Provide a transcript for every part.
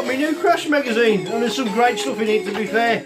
got my new Crash magazine, and there's some great stuff in it, to be fair.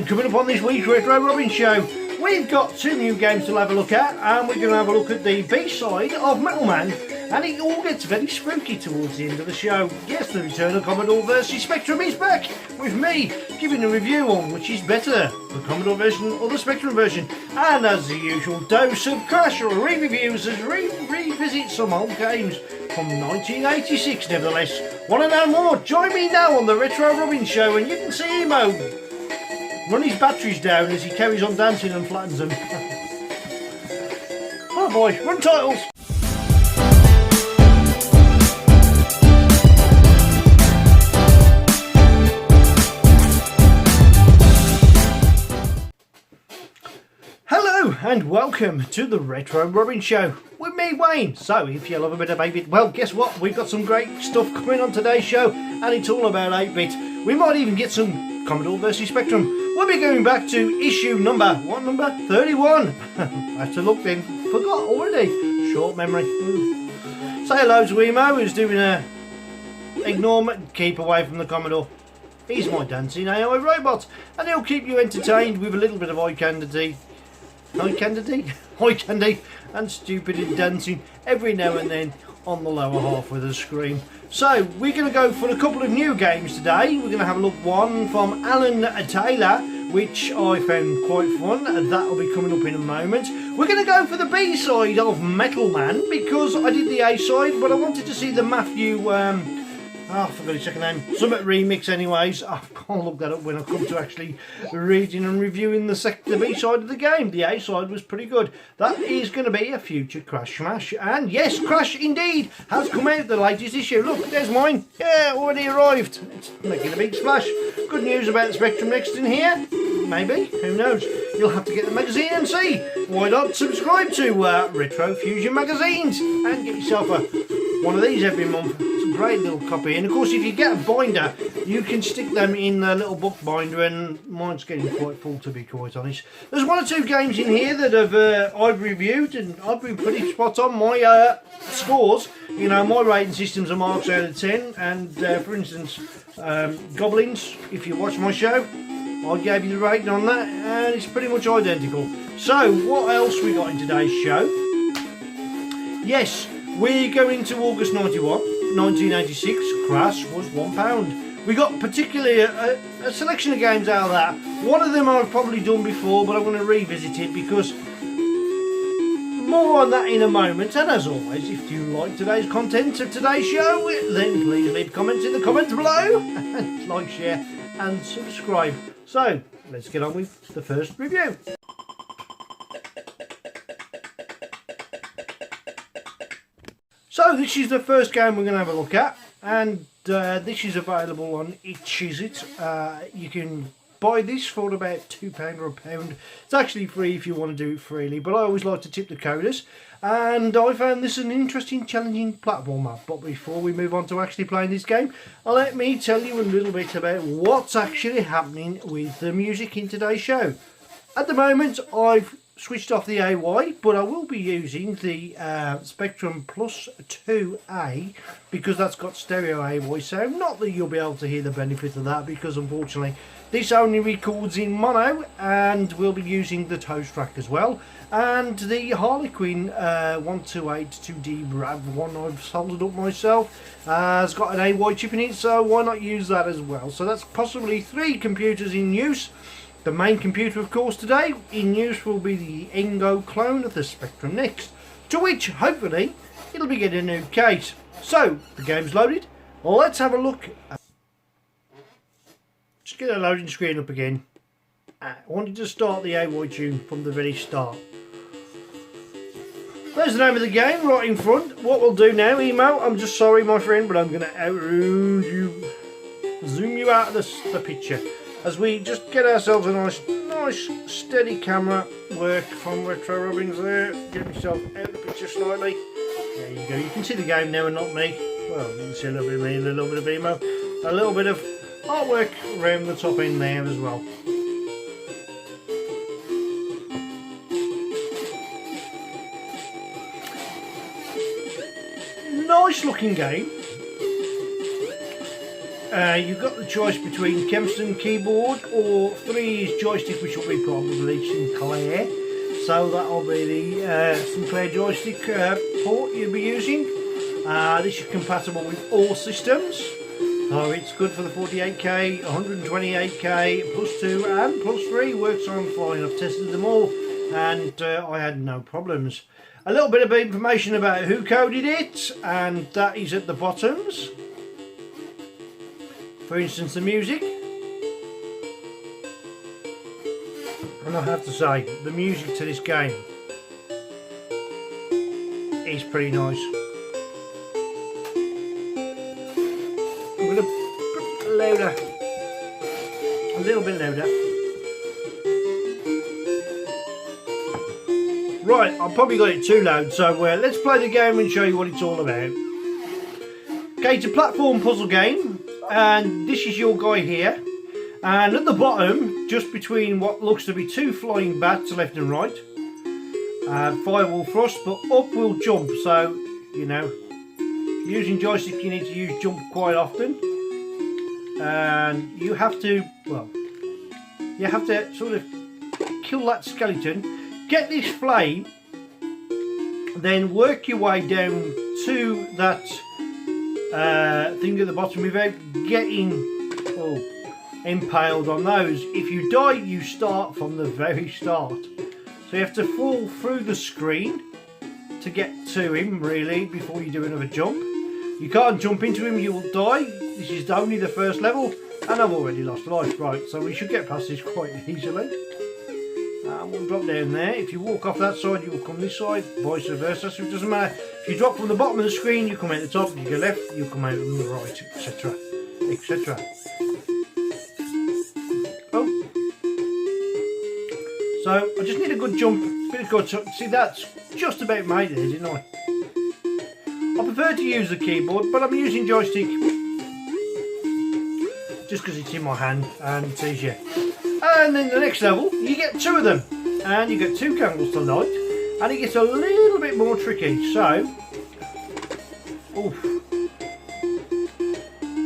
Coming up on this week's Retro Robbins show, we've got 2 new games to have a look at, and we're going to have a look at the B-side of Metal Man, and it all gets very spooky towards the end of the show. Yes, the return of Commodore vs Spectrum is back, with me giving a review on which is better, the Commodore version or the Spectrum version. And as the usual dose of Crash re-reviews as revisit some old games from 1986 nevertheless. Want to know more? Join me now on the Retro Robbins show, and you can see him run his batteries down as he carries on dancing and flattens them. Oh boy, run titles! Hello and welcome to the Retro Robbins show with me, Wayne. So if you love a bit of 8-bit, well, guess what? We've got some great stuff coming on today's show, and it's all about 8-bit. We might even get some Commodore vs Spectrum. We'll be going back to issue number, what number? 31. I have to look then. Forgot already. Short memory. Say hello to Emo, who's doing a ignore me, keep away from the Commodore. He's my dancing AI robot, and he'll keep you entertained with a little bit of eye candy and stupid dancing every now and then on the lower half with a scream. So we're going to go for a couple of new games today. We're going to have a look one from Alan Taylor, which I found quite fun. That'll be coming up in a moment. We're going to go for the B side of Metal Man because I did the A side, but I wanted to see the Matthew I forgot his second name. Summit remix anyways. I'll look that up when I come to actually reading and reviewing the B side of the game. The A side was pretty good. That is going to be a future Crash Smash. And yes, Crash indeed has come out, the latest issue. Look, there's mine. Yeah, already arrived. It's making a big splash. Good news about the Spectrum next in here. Maybe, who knows. You'll have to get the magazine and see. Why not subscribe to Retro Fusion magazines and get yourself one of these every month. Great little copy, and of course if you get a binder you can stick them in a little book binder, and mine's getting quite full, to be quite honest. There's 1 or 2 games in here that I've reviewed, and I've been pretty spot on my scores. You know, my rating systems are marks out of 10, and for instance Goblins, if you watch my show, I gave you the rating on that and it's pretty much identical. So what else we got in today's show? Yes, we're going to August 1986, Crash was £1. We got particularly a selection of games out of that. One of them I've probably done before, but I'm going to revisit it because more on that in a moment. And as always, if you like today's content of today's show, then please leave comments in the comments below, and like, share and subscribe. So let's get on with the first review. So this is the first game we're going to have a look at, and this is available on It. You can buy this for about £2 or £1. It's actually free if you want to do it freely, but I always like to tip the coders, and I found this an interesting, challenging platformer. But before we move on to actually playing this game, let me tell you a little bit about what's actually happening with the music in today's show. At the moment I've switched off the AY, but I will be using the Spectrum Plus 2A because that's got stereo AY sound. Not that you'll be able to hear the benefit of that, because unfortunately this only records in mono, and we'll be using the Toast track as well. And the Harlequin 128 2D Brav one I've soldered up myself has got an AY chip in it, so why not use that as well? So that's possibly 3 computers in use. The main computer, of course, today in use will be the Engo clone of the Spectrum Next, to which, hopefully, it'll be getting a new case. So, the game's loaded. Let's have a look. Just get the loading screen up again. I wanted to start the AY tune from the very start. There's the name of the game right in front. What we'll do now, Emo, I'm just sorry, my friend, but I'm going to zoom you out of the picture, as we just get ourselves a nice steady camera work from Retro Robbins there. Get myself out of the picture slightly. There you go. You can see the game now and not me. Well, you can see a little bit of me and a little bit of Emo. A little bit of artwork around the top end there as well. Nice looking game. you've got the choice between Kempston keyboard or 3's joystick, which will be probably Sinclair. So that'll be the Sinclair joystick port you'll be using. This is compatible with all systems. So it's good for the 48K, 128K, plus 2 and plus 3. Works on fine. I've tested them all and I had no problems. A little bit of information about who coded it, and that is at the bottoms. For instance, the music. And I have to say, the music to this game is pretty nice. I'm going to put it louder, a little bit louder. Right, I've probably got it too loud, so let's play the game and show you what it's all about. Okay, it's a platform puzzle game, and this is your guy here. And at the bottom, just between what looks to be 2 flying bats left and right, fire will thrust, but up will jump. So, you know, using joystick, you need to use jump quite often. And you have to, well, you have to sort of kill that skeleton, get this flame, then work your way down to that thing at the bottom without getting impaled on those. If you die, you start from the very start. So you have to fall through the screen to get to him, really, before you do another jump. You can't jump into him, you will die. This is only the first level, and I've already lost life. Right, so we should get past this quite easily. We'll drop down there. If you walk off that side, you will come this side, vice versa. So it doesn't matter. If you drop from the bottom of the screen, you come out the top. If you go left, you come out on the right, etc. etc. Oh. So I just need a good jump, bit of good. See, that's just about made it, isn't it? I prefer to use the keyboard, but I'm using joystick just because it's in my hand and it's easier. And then the next level, you get 2 of them, and you get 2 candles to light, and it gets a little bit more tricky. So, oof.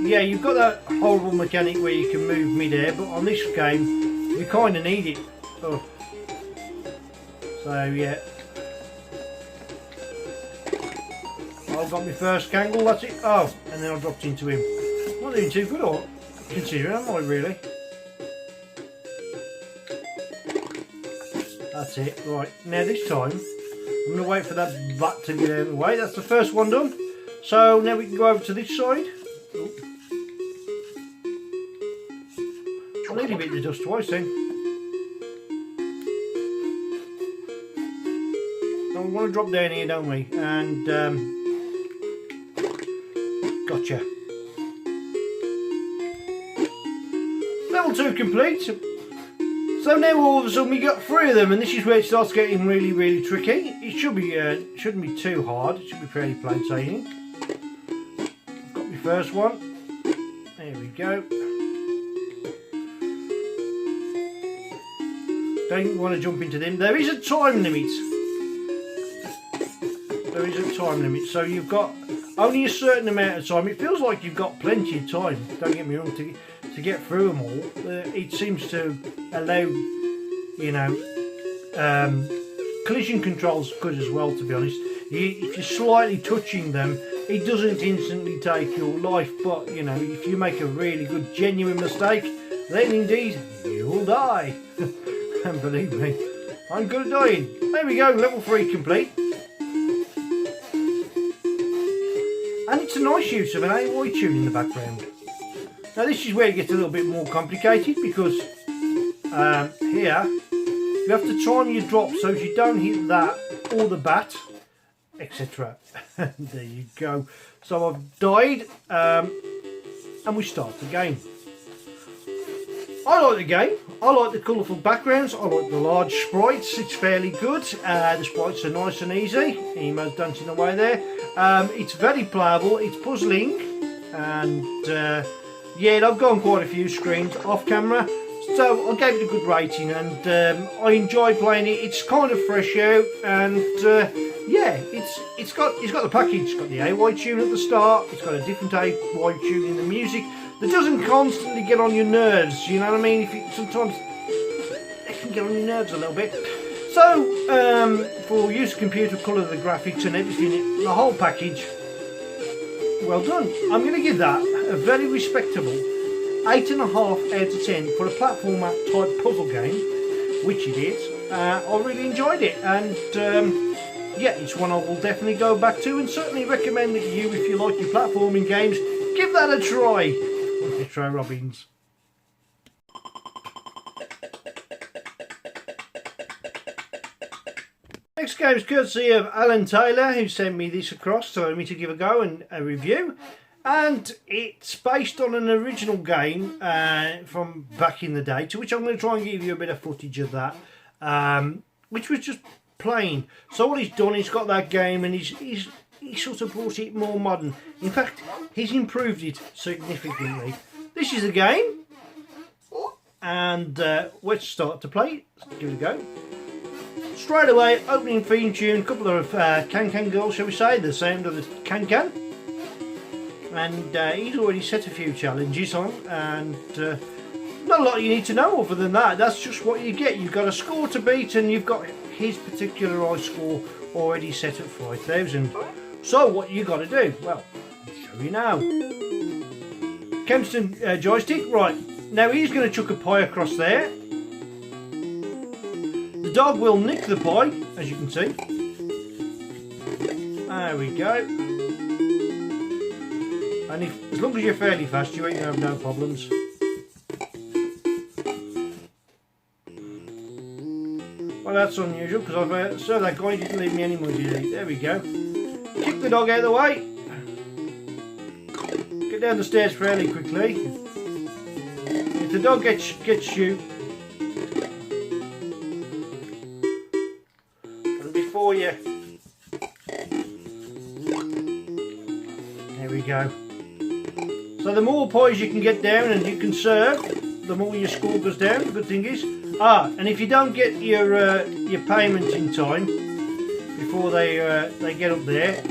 Yeah, you've got that horrible mechanic where you can move mid-air, but on this game, you kind of need it. Oh. So yeah, I've got my first candle. That's it. Oh, and then I dropped into him. Not doing too good, or considering, am I really? That's it. Right, now this time I'm going to wait for that bat to get out of the way. That's the first one done. So now we can go over to this side. I nearly beat the dust twice then. Now we want to drop down here, don't we? And gotcha. Level 2 complete. So now all of a sudden we got 3 of them, and this is where it starts getting really, really tricky. It should be shouldn't be too hard. It should be fairly plain sailing. I've got my first one. There we go. Don't want to jump into them. There is a time limit. There is a time limit. So you've got only a certain amount of time. It feels like you've got plenty of time. Don't get me wrong, to get through them all. It seems to allow, you know, collision control's good as well, to be honest. If you're slightly touching them, it doesn't instantly take your life, but you know, if you make a really good genuine mistake, then indeed you'll die. And believe me, I'm good at dying. There we go, level 3 complete. And it's a nice use of an AY tune in the background. Now this is where it gets a little bit more complicated, because here you have to time your drop so you don't hit that or the bat, etc. There you go. So I've died, and we start the game. I like the game. I like the colourful backgrounds. I like the large sprites. It's fairly good. The sprites are nice and easy. Emo's dancing away there. It's very playable. It's puzzling, and yeah, I've gone quite a few screens off camera, so I gave it a good rating, and I enjoy playing it. It's kind of fresh out, and yeah, it's got the package. It's got the AY tune at the start. It's got a different AY tune in the music that doesn't constantly get on your nerves, you know what I mean? Sometimes it can get on your nerves a little bit. So, for use of computer, colour, the graphics and everything, the whole package, well done. I'm going to give that a very respectable 8.5 out of 10 for a platformer type puzzle game, which it is. I really enjoyed it, and yeah, it's one I will definitely go back to, and certainly recommend it to you if you like your platforming games. Give that a try. Let's try Robbins. Next game is courtesy of Alan Taylor, who sent me this across, telling me to give a go and a review. And it's based on an original game from back in the day, to which I'm going to try and give you a bit of footage of that, which was just plain. So what he's done, he's got that game and he's sort of brought it more modern. In fact, he's improved it significantly. This is a game, and let's start to play. Let's give it a go. Straight away, opening theme tune, a couple of can-can girls, shall we say, the sound of the can-can. And he's already set a few challenges on, and not a lot you need to know other than that. That's just what you get. You've got a score to beat, and you've got his particularised score already set at 5,000. So what you got to do? Well, I'll show you now. Kempston joystick, right. Now he's going to chuck a pie across there. The dog will nick the pie, as you can see. There we go. And as long as you're fairly fast, you ain't going to have no problems. Well, that's unusual, because I've served that guy, he didn't leave me any money, did he? There we go. Kick the dog out of the way. Get down the stairs fairly quickly. If the dog gets you, and before you, there we go. So the more pies you can get down and you can serve, the more your score goes down. The good thing is, and if you don't get your payment in time before they get up there,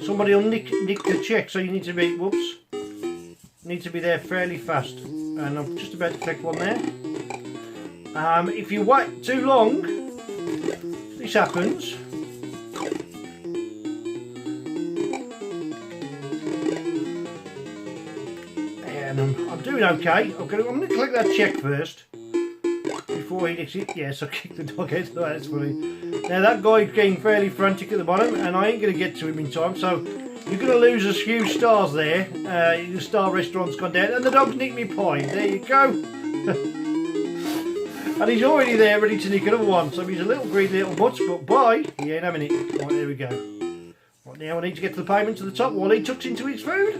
somebody will nick the check. So you need to be need to be there fairly fast. And I'm just about to click one there. If you wait too long, this happens. And I'm doing okay. I'm going to click that check first before he nicks it. Yes, I kicked the dog out. That's funny. Now that guy's getting fairly frantic at the bottom, and I ain't going to get to him in time. So you're going to lose a few stars there. Your star restaurant's gone down, and the dog's nicked me pie. There you go. And he's already there, ready to nick another one. So he's a little greedy little butch, but bye. He ain't having it. Right, there we go. Right, now I need to get to the pavement to the top while he tucks into his food.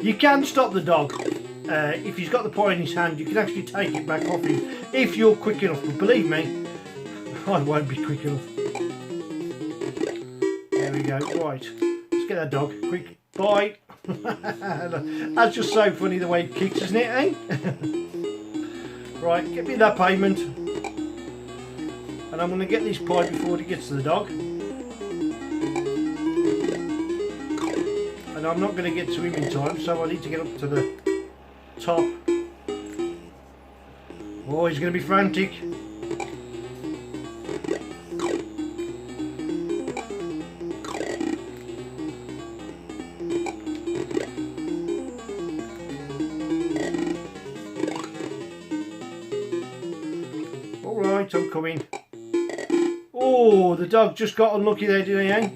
You can stop the dog. If he's got the pie in his hand, you can actually take it back off him if you're quick enough. But believe me, I won't be quick enough. There we go. Right, let's get that dog. Quick, bye. That's just so funny the way it kicks, isn't it, eh? Right, get me that payment. And I'm going to get this pie before it gets to the dog. And I'm not going to get to him in time, so I need to get up to the top. Oh, he's going to be frantic. Alright, I'm coming. Oh, the dog just got unlucky there, didn't he, eh?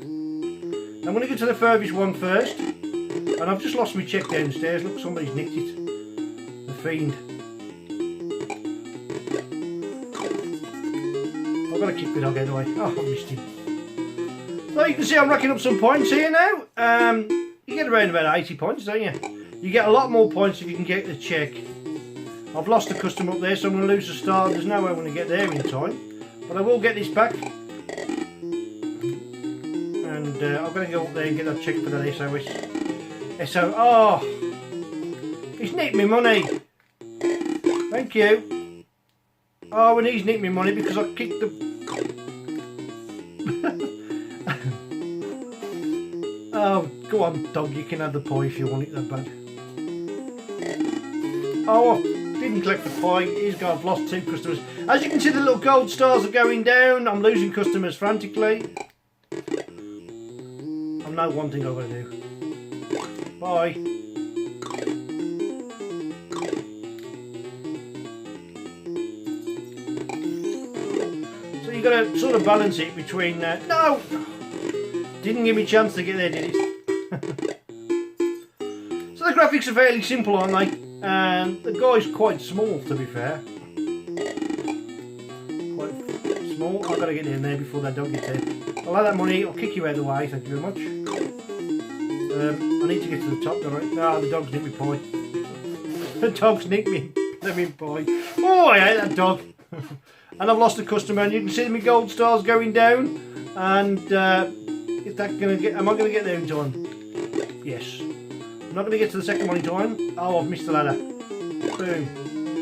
I'm going to get to the furthest one first. And I've just lost my check downstairs. Look, somebody's nicked it. The fiend. I've got to kick the dog out of the way. Oh, I missed him. So you can see I'm racking up some points here now. You get around about 80 points, don't you? You get a lot more points if you can get the check. I've lost the customer up there, so I'm going to lose the star. There's no way I'm going to get there in time. But I will get this back. And I'm going to go up there and get that check for the SOS. Oh, he's nicked me money. Thank you. Oh, and he's nicked me money because I kicked the... Oh, Go on, dog, you can have the pie if you want it that bad. Oh, didn't collect the pie. I've lost 2 customers. As you can see, the little gold stars are going down. I'm losing customers frantically. I know one thing I've got to do. Bye. So you've got to sort of balance it between... no! Didn't give me a chance to get there, did it? So the graphics are fairly simple, aren't they? And the guy's quite small, to be fair. Quite small. I've got to get in there before that dog gets there. I'll have that money. I'll kick you out of the way. Thank you very much. I need to get to the top, don't I? No, the dog's nicked me pie. The dog's nicked me pie. Oh, I hate that dog. And I've lost a customer, and you can see my gold stars going down. And is that gonna get? Am I going to get there in time? Yes. I'm not going to get to the second one in time. Oh, I've missed the ladder. Boom.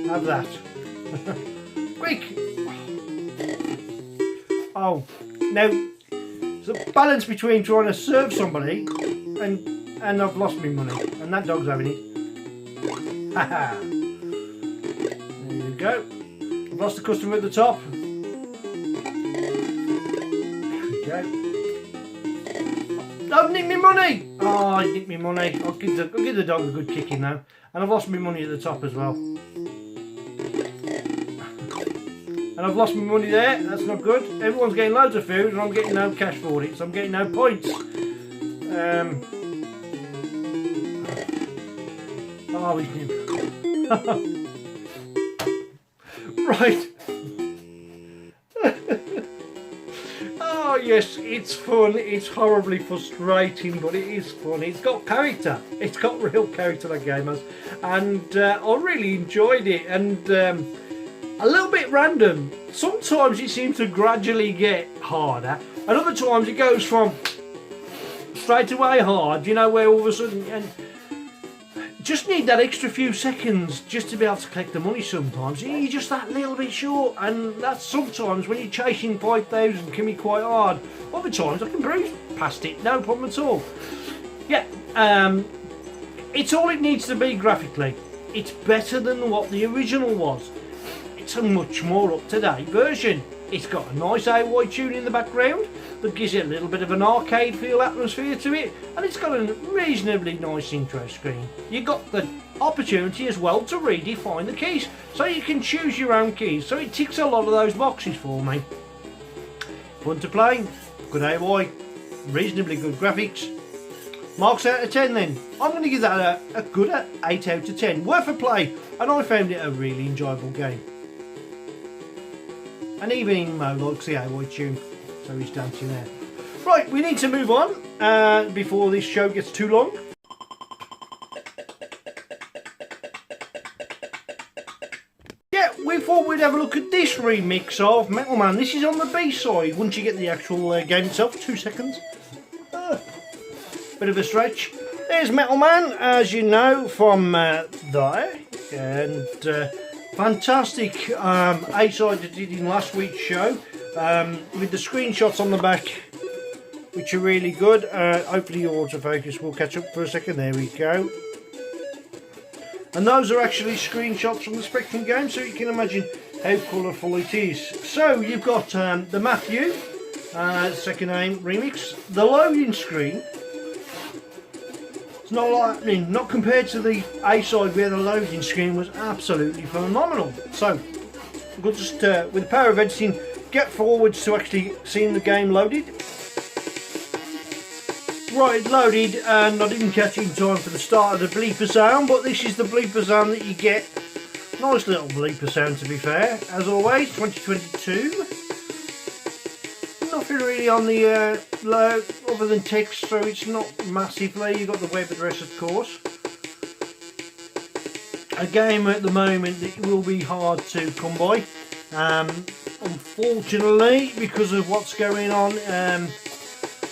Have that. Quick! Oh. Now, there's a balance between trying to serve somebody and I've lost my money. And that dog's having it. Haha. There you go. I've lost the customer at the top. There we go. I've nicked me money! Oh, I nicked me money. I'll give the dog a good kicking now. And I've lost my money at the top as well. And I've lost my money there. That's not good. Everyone's getting loads of food and I'm getting no cash for it. So I'm getting no points. Oh, he's new. Right. Oh yes, it's fun. It's horribly frustrating, but it is fun. It's got character. It's got real character, that game has, and I really enjoyed it. And a little bit random. Sometimes it seems to gradually get harder, and other times it goes from straight away hard. You know, where all of a sudden and just need that extra few seconds just to be able to collect the money. Sometimes you're just that little bit short, and that's sometimes when you're chasing 5,000 can be quite hard. Other times I can breeze past it, no problem at all. Yeah, it's all it needs to be graphically. It's better than what the original was. It's a much more up-to-date version. It's got a nice AY tune in the background that gives it a little bit of an arcade feel atmosphere to it, and it's got a reasonably nice intro screen. You've got the opportunity as well to redefine the keys, so you can choose your own keys, so it ticks a lot of those boxes for me. Fun to play, good AY, reasonably good graphics. Marks out of 10 then. I'm going to give that a good 8 out of 10. Worth a play, and I found it a really enjoyable game. And even Mo likes the AY tune, so he's dancing there. Right, we need to move on before this show gets too long. Yeah, we thought we'd have a look at this remix of Metal Man. This is on the B-side, once you get the actual game itself. 2 seconds. Bit of a stretch. There's Metal Man, as you know, from there. And fantastic A-side that did in last week's show, with the screenshots on the back, which are really good. Hopefully your autofocus will catch up for a second. There we go. And those are actually screenshots from the Spectrum game, so you can imagine how colourful it is. So you've got the Matthew, second name remix, the loading screen. It's not like, not compared to the A-side where the loading screen was absolutely phenomenal. So we'll just, with the power of editing, get forwards to actually seeing the game loaded. Right, loaded, and I didn't catch it in time for the start of the bleeper sound, but this is the bleeper sound that you get. Nice little bleeper sound, to be fair, as always. 2022. Nothing really on the low other than text, so it's not massively. You've got the web address, of course. A game at the moment that will be hard to come by, unfortunately, because of what's going on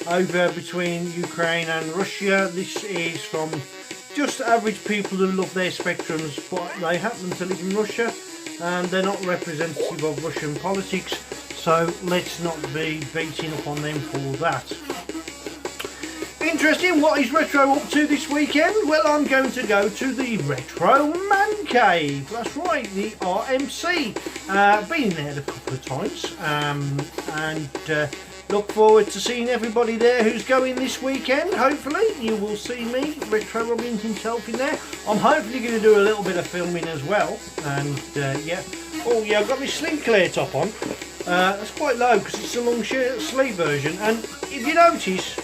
over between Ukraine and Russia. This is from just average people who love their Spectrums, but they happen to live in Russia and they're not representative of Russian politics, so let's not be beating up on them for that. interesting. What is Retro up to this weekend? Well, I'm going to go to the Retro Man Cave. That's right, the RMC. Been there a couple of times, and look forward to seeing everybody there who's going this weekend. Hopefully, you will see me, Retro Robbins himself, in there. I'm hopefully going to do a little bit of filming as well. And yeah, oh yeah, I've got my Slim Clear top on. That's quite low because it's a long sleeve version, and if you notice,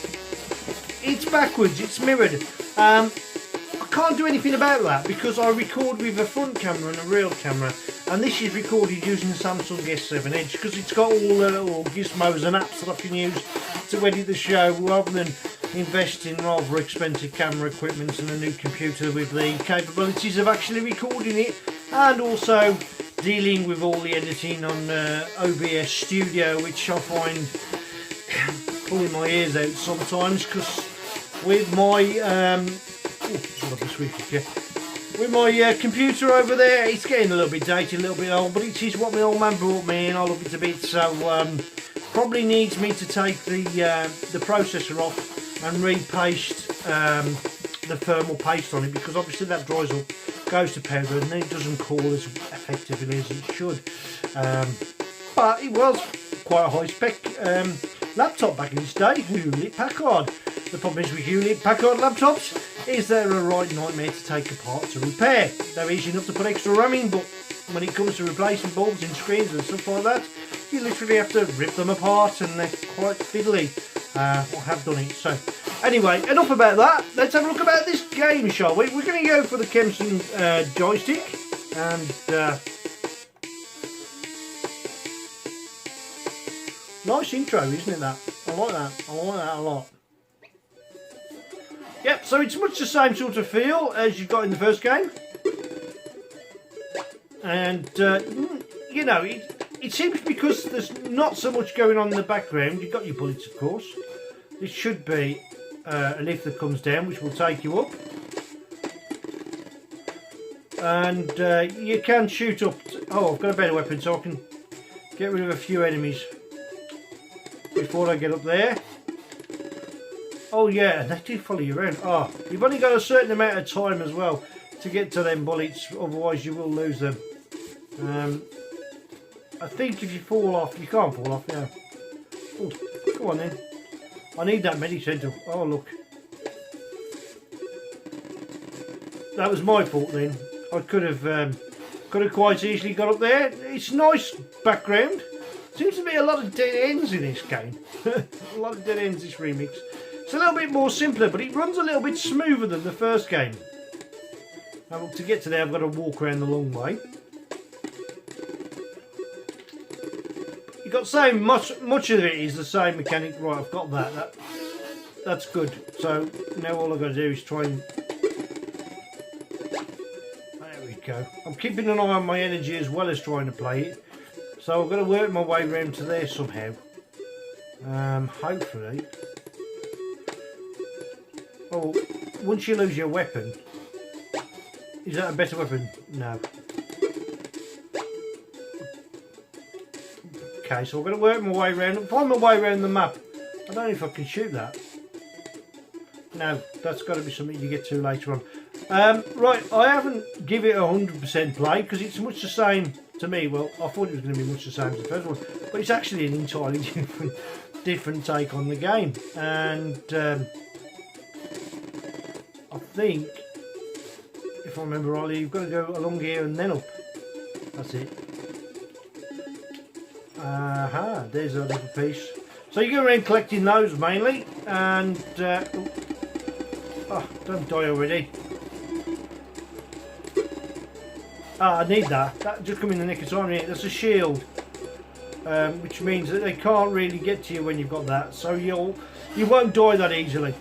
it's backwards, it's mirrored. I can't do anything about that because I record with a front camera and a rear camera, and this is recorded using the Samsung S7 Edge because it's got all the little gizmos and apps that I can use to edit the show rather than invest in rather expensive camera equipment and a new computer with the capabilities of actually recording it, and also dealing with all the editing on OBS Studio, which I find pulling my ears out sometimes because with my with my computer over there, it's getting a little bit dated, a little bit old, but it is what my old man brought me and I love it a bit, so probably needs me to take the processor off and repaste the thermal paste on it, because obviously that dries up, goes to powder, and then it doesn't cool as effectively as it should. But it was quite a high spec laptop back in its day, Hewlett Packard. The problem is with Hewlett Packard laptops is they're a right nightmare to take apart to repair. They're easy enough to put extra RAM in, but when it comes to replacing bulbs in screens and stuff like that, you literally have to rip them apart, and they're quite fiddly. I have done it. So anyway, enough about that. Let's have a look about this game, shall we? We're going to go for the Kempson joystick, and nice intro, isn't it, that? I like that. I like that a lot. Yep, so it's much the same sort of feel as you got in the first game. And, you know, it seems because there's not so much going on in the background. You've got your bullets, of course. This should be a lift that comes down, which will take you up. And you can shoot up. Oh, I've got a better weapon, so I can get rid of a few enemies before I get up there. Oh yeah, they do follow you around. Oh, you've only got a certain amount of time as well to get to them bullets, otherwise you will lose them. I think if you fall off, you can't fall off now. Oh, come on then. I need that medicine. Oh look. That was my fault then. I could have quite easily got up there. It's nice background. Seems to be a lot of dead ends in this game. A lot of dead ends, this remix. It's a little bit more simpler, but it runs a little bit smoother than the first game. Now, to get to there, I've got to walk around the long way. You've got the same, much of it is the same mechanic. Right, I've got that. That's good. So now all I've got to do is try and... There we go. I'm keeping an eye on my energy as well as trying to play it. So I've got to work my way around to there somehow. Hopefully. Oh, once you lose your weapon, is that a better weapon? No. Okay, so I'm going to work my way around, find my way around the map. I don't know if I can shoot that. No, that's got to be something you get to later on. Right, I haven't given it 100% play because it's much the same to me. Well, I thought it was going to be much the same as the first one, but it's actually an entirely different take on the game. And I think, if I remember rightly, you've got to go along here and then up. That's it. Aha, there's a little piece. So you go around collecting those mainly, and oh, don't die already. Ah, I need that. That just come in the nick of time. That's a shield, which means that they can't really get to you when you've got that. So you won't die that easily.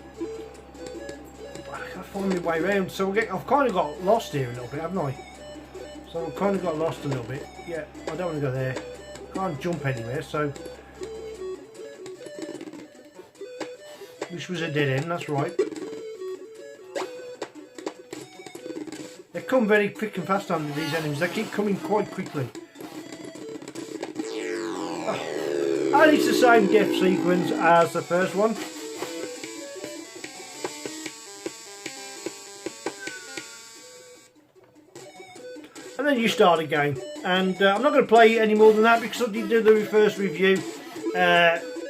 Find my way around, so I've kind of got lost here a little bit, haven't I? So I've kind of got lost a little bit. Yeah, I don't want to go there. Can't jump anywhere, so this was a dead end. That's right. They come very quick and fast on these enemies. They keep coming quite quickly. Oh. And it's the same death sequence as the first one. and then you start again. And I'm not going to play any more than that because I did do the first review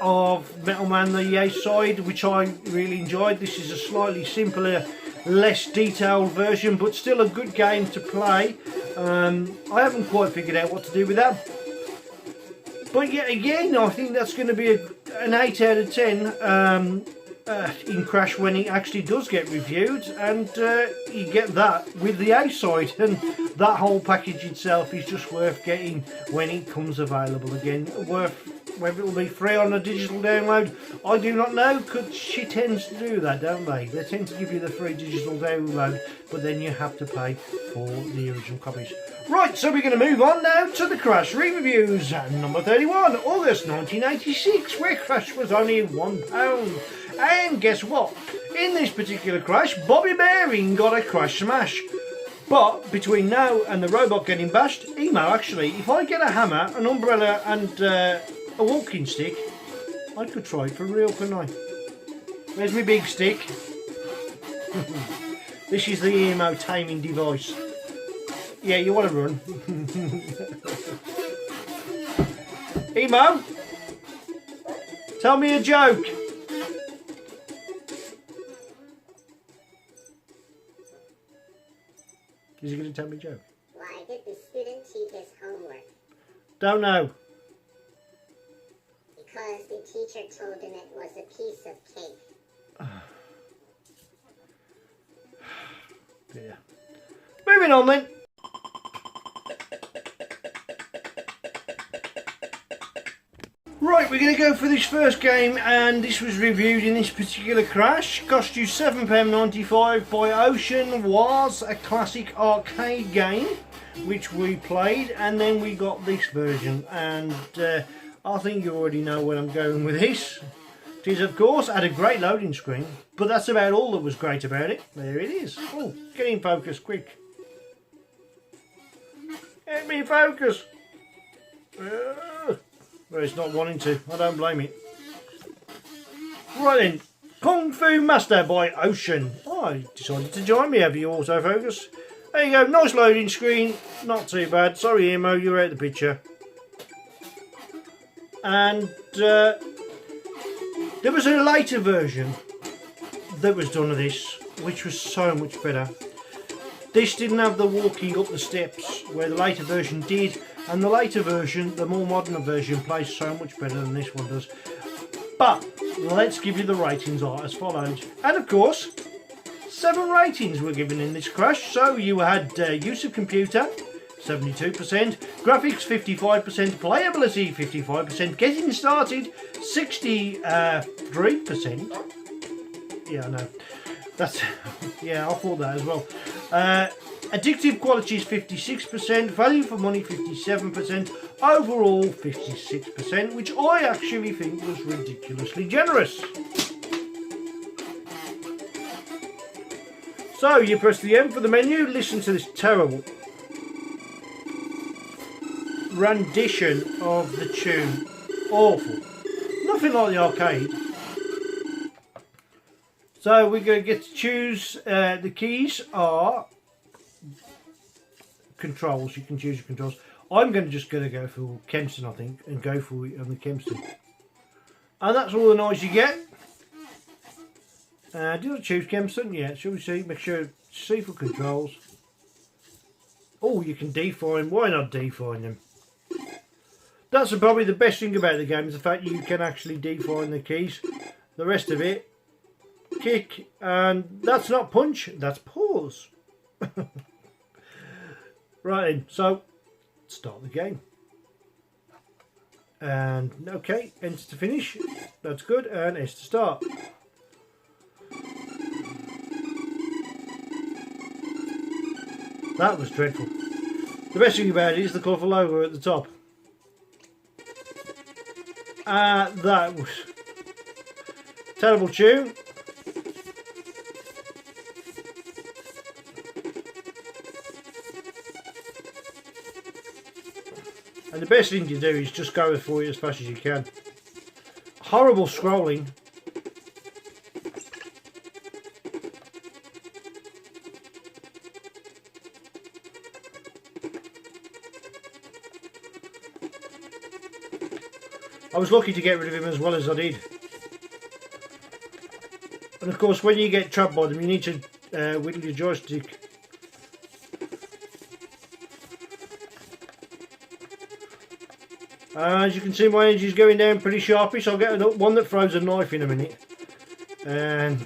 of Metal Man the A-side, which I really enjoyed. This is a slightly simpler, less detailed version, but still a good game to play. I haven't quite figured out what to do with that, but yet again I think that's going to be an 8 out of 10 in Crash when it actually does get reviewed, and you get that with the A-side, and that whole package itself is just worth getting when it comes available again. Whether it will be free on a digital download, I do not know, because she tends to do that, don't they? They tend to give you the free digital download, but then you have to pay for the original copies. Right, so we're going to move on now to the Crash re-reviews. Number 31, August 1986, where Crash was only £1. And guess what? In this particular Crash, Bobby Bearing got a Crash Smash. But between now and the robot getting bashed, Emo, actually, if I get a hammer, an umbrella and a walking stick, I could try it for real, couldn't I? Where's my big stick? This is the Emo taming device. Yeah, you want to run. Emo, tell me a joke. Is he going to tell me a joke? Why did the student cheat his homework? Don't know. Because the teacher told him it was a piece of cake. Dear. Moving on then. Right, we're going to go for this first game, and this was reviewed in this particular Crash. Cost you £7.95 by Ocean. Was a classic arcade game which we played, and then we got this version, and I think you already know where I'm going with this. It is, of course, had a great loading screen, but that's about all that was great about it. There it is. Oh, get in focus, quick. Get me focus. Well, it's not wanting to. I don't blame it. Right then, Kung Fu Master by Ocean. Oh, I decided to join me over your autofocus. There you go, nice loading screen. Not too bad. Sorry, Emo, you're out of the picture. And there was a later version that was done of this, which was so much better. This didn't have the walking up the steps, where the later version did. And the later version, the more modern version, plays so much better than this one does. But let's give you the ratings are as follows. And of course, 7 ratings were given in this Crash. So you had use of computer, 72%, graphics 55%, playability 55%, getting started 63%. Yeah, I know. That's yeah, I thought that as well. Addictive qualities 56%, value for money 57%, overall 56%, which I actually think was ridiculously generous. So you press the M for the menu, listen to this terrible rendition of the tune. Awful. Nothing like the arcade. So we're going to get to choose, the keys are controls. You can choose your controls. I'm going to go for Kempston, I think, and go for it on the Kempston. And that's all the noise you get. Did I choose Kempston? Yeah, shall we see? Make sure C for controls. Oh, you can define. Why not define them? That's probably the best thing about the game, is the fact you can actually define the keys. The rest of it, kick, and that's not punch, that's pause. Right then, so start the game. And okay, enter to finish, that's good, and S to start. That was dreadful. The best thing about it is the colourful logo at the top. That was terrible tune. And the best thing to do is just go for it as fast as you can. Horrible scrolling. I was lucky to get rid of him as well as I did. And of course, when you get trapped by them, you need to whittle your joystick. As you can see, my energy is going down pretty sharpish. I'll get one that throws a knife in a minute. And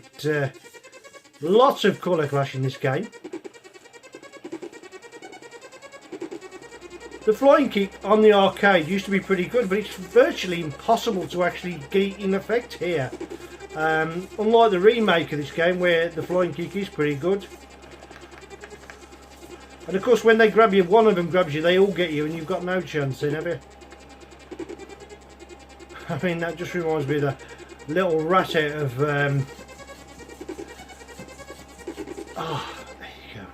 lots of colour clash in this game. The flying kick on the arcade used to be pretty good, but it's virtually impossible to actually get in effect here. Unlike the remake of this game, where the flying kick is pretty good. And of course, when they grab you, one of them grabs you, they all get you, and you've got no chance then, have you? I mean, that just reminds me of the little rat out of... there you go.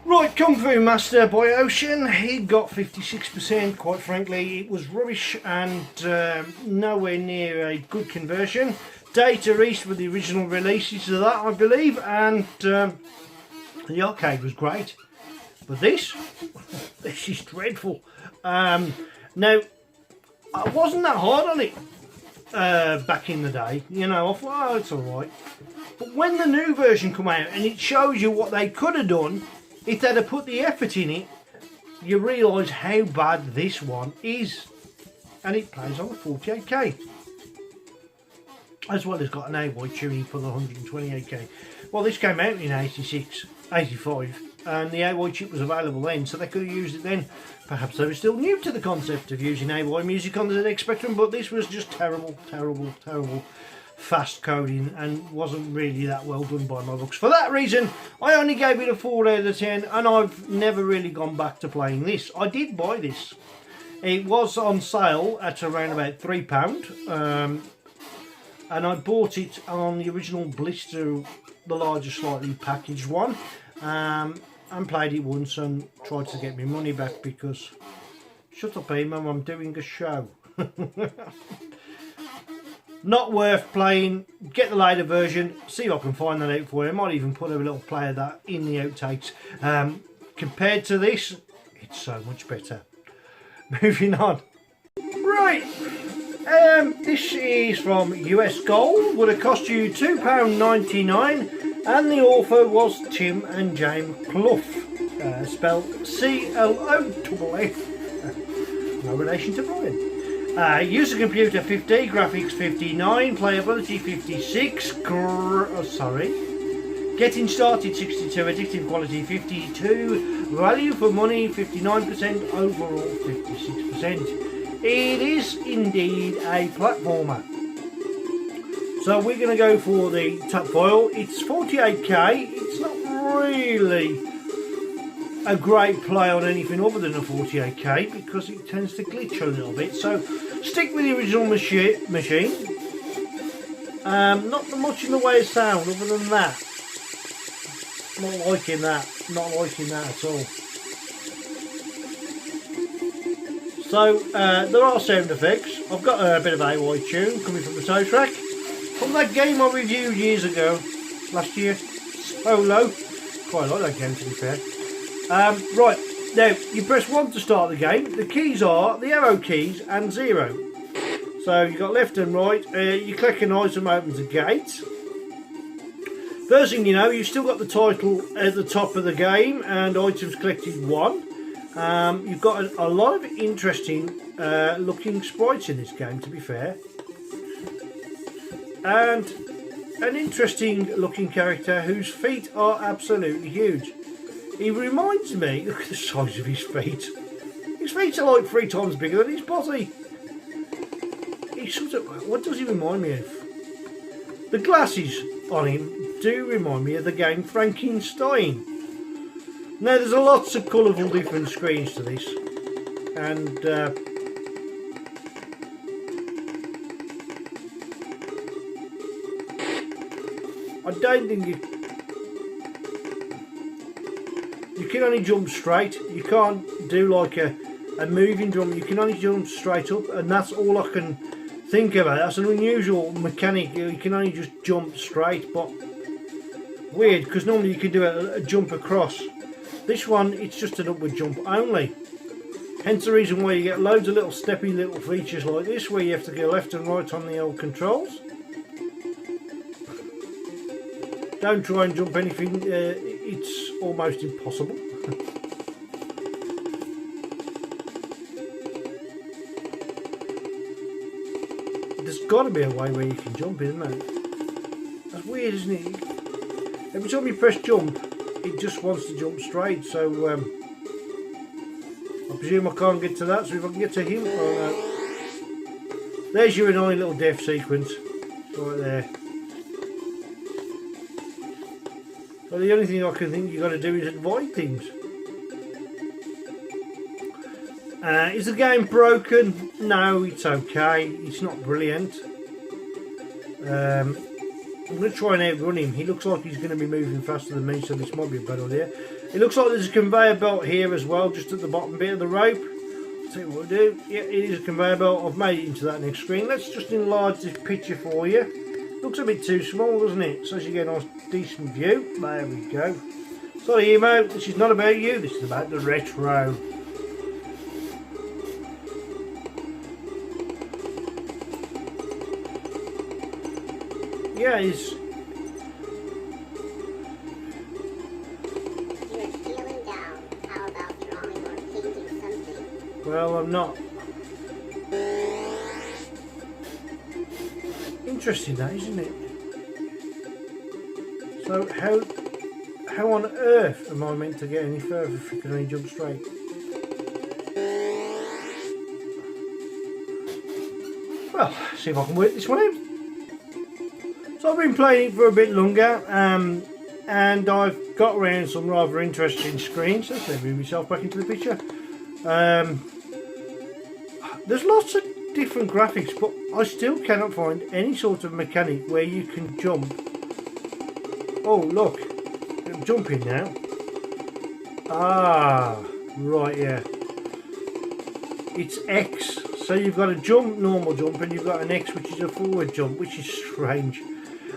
Right, Kung Fu Master by Ocean. He got 56%. Quite frankly, it was rubbish and nowhere near a good conversion. Data East were the original releases of that, I believe, and the arcade was great. But this is dreadful. Now, I wasn't that hard on it back in the day, you know. I thought, oh, it's alright. But when the new version come out and it shows you what they could have done if they'd have put the effort in it, you realise how bad this one is. And it plays on the 48K. As well as got an AY tuning for the 128K. Well, this came out in 86, 85. And the AY chip was available then, so they could have used it then. Perhaps they were still new to the concept of using AY music on the ZX Spectrum, but this was just terrible, terrible, terrible fast coding and wasn't really that well done by my books. For that reason, I only gave it a 4 out of 10, and I've never really gone back to playing this. I did buy this. It was on sale at around about £3, and I bought it on the original blister, the larger slightly packaged one. And played it once and tried to get my money back because, shut up, Mum, I'm doing a show. Not worth playing. Get the later version, see if I can find that out for you. I might even put a little play of that in the outtakes. Compared to this, it's so much better. Moving on. Right, this is from US Gold. Would have cost you £2.99. And the author was Tim and James Clough, spelled C-L-O-F-F. No relation to Brian. User computer 50, graphics 59, playability 56, Getting started 62, addictive quality 52, value for money 59%, overall 56%. It is indeed a platformer. So we're going to go for the top file. It's 48K. It's not really a great play on anything other than a 48K because it tends to glitch a little bit. So stick with the original machine. Not much in the way of sound other than that. Not liking that. Not liking that at all. So there are sound effects. I've got a bit of AY tune coming from the toe track. From that game I reviewed years ago, last year, Solo. Quite like that game, to be fair. Right, now you press 1 to start the game. The keys are the arrow keys and 0. So you've got left and right. You click an item, opens a gate. First thing you know, you've still got the title at the top of the game and items collected 1. You've got a lot of interesting looking sprites in this game, to be fair. And an interesting looking character whose feet are absolutely huge. He reminds me, look at the size of his feet. His feet are like 3 times bigger than his body. He's sort of, what does he remind me of? The glasses on him do remind me of the game Frankenstein. Now there's lots of colourful different screens to this. And I don't think you can only jump straight. You can't do like a moving jump. You can only jump straight up, and that's all I can think about. That's an unusual mechanic. You can only just jump straight, but weird because normally you can do a jump across. This one, it's just an upward jump only. Hence the reason why you get loads of little steppy little features like this, where you have to go left and right on the old controls. Don't try and jump anything, it's almost impossible. There's got to be a way where you can jump, isn't there? That's weird, isn't it? Every time you press jump, it just wants to jump straight, so I presume I can't get to that, so if I can get to him, oh no. There's your annoying little death sequence, right there. So the only thing I can think you've got to do is avoid things. Is the game broken? No, it's okay. It's not brilliant. I'm going to try and outrun him. He looks like he's going to be moving faster than me, so this might be a bad idea. It looks like there's a conveyor belt here as well, just at the bottom bit of the rope. I'll tell you what I'll do. Yeah, it is a conveyor belt. I've made it into that next screen. Let's just enlarge this picture for you. Looks a bit too small, doesn't it? So as you get a nice decent view. There we go. Sorry, Emo, this is not about you. This is about the retro. Yeah, he's... You're feeling down. How about drawing or painting something? Well, I'm not. Interesting that, isn't it? So how on earth am I meant to get any further if you can only jump straight? Well, see if I can work this one out. So I've been playing it for a bit longer, and I've got around some rather interesting screens. Let's move myself back into the picture. There's lots of different graphics, but I still cannot find any sort of mechanic where you can jump. Oh look, I'm jumping now. Ah, right, yeah. It's X, so you've got a jump, normal jump, and you've got an X which is a forward jump, which is strange.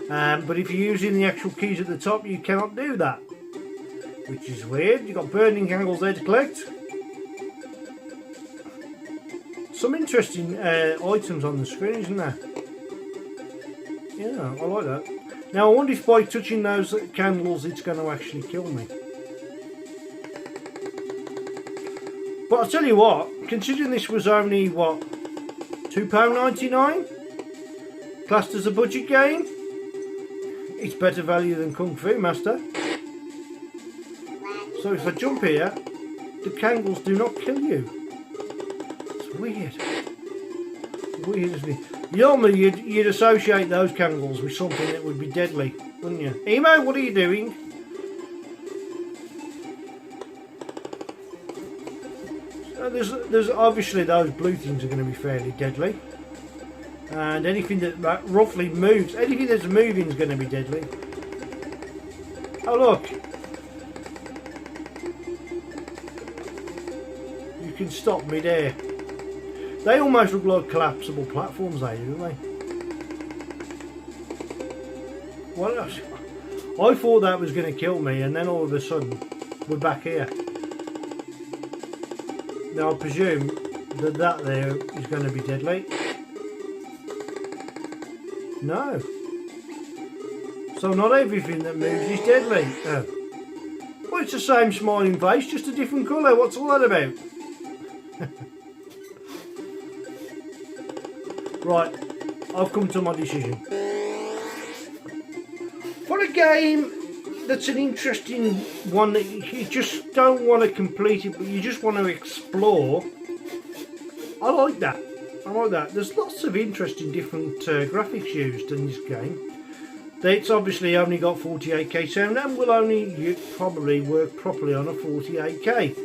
But if you're using the actual keys at the top, you cannot do that, which is weird. You've got burning candles there to collect. Some interesting items on the screen, isn't there? Yeah, I like that. Now I wonder if by touching those candles it's going to actually kill me. But I'll tell you what, considering this was only, what, £2.99? Classed as a budget game? It's better value than Kung Fu Master. So if I jump here, the candles do not kill you. Weird. Weird, isn't it? Normally you'd associate those candles with something that would be deadly, wouldn't you? Emo, what are you doing? So there's obviously those blue things are going to be fairly deadly. And anything that roughly moves, anything that's moving is going to be deadly. Oh look. You can stop me there. They almost look like collapsible platforms, they do, don't they? What else? I thought that was going to kill me, and then all of a sudden, we're back here. Now I presume that there is going to be deadly. No. So not everything that moves is deadly. Oh. Well, it's the same smiling face, just a different colour. What's all that about? Right, I've come to my decision. For a game that's an interesting one that you just don't want to complete it, but you just want to explore, I like that. I like that. There's lots of interesting different graphics used in this game. It's obviously only got 48k sound and will only probably work properly on a 48k.